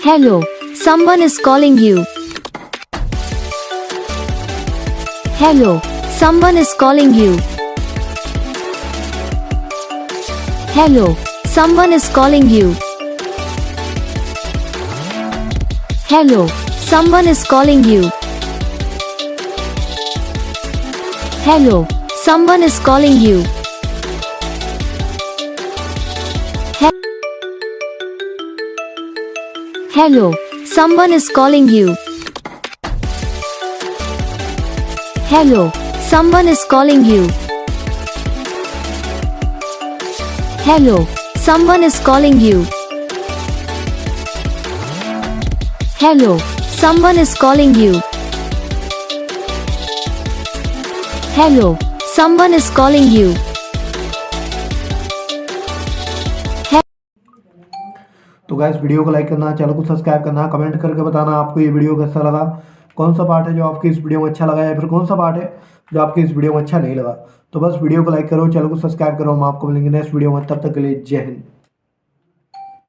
Hello, someone is calling you. Hello, someone is calling you. Hello, someone is calling you. Hello, someone is calling you. Hello, someone is calling you. Hello, someone is calling you. Hello, someone is calling you. Hello, someone is calling you. Hello, someone is calling you. Hello, someone is calling you. तो guys video को like करना, channel को subscribe करना, comment करके बताना आपको ये video कैसा लगा, कौन सा पार्ट है जो आपकी इस वीडियो में अच्छा लगा या फिर कौन सा पार्ट है जो आपकी इस वीडियो में अच्छा नहीं लगा। तो बस वीडियो को लाइक करो, चैनल को सब्सक्राइब करो। हम आपको मिलेंगे नेक्स्ट वीडियो में, तब तक के लिए जय हिंद।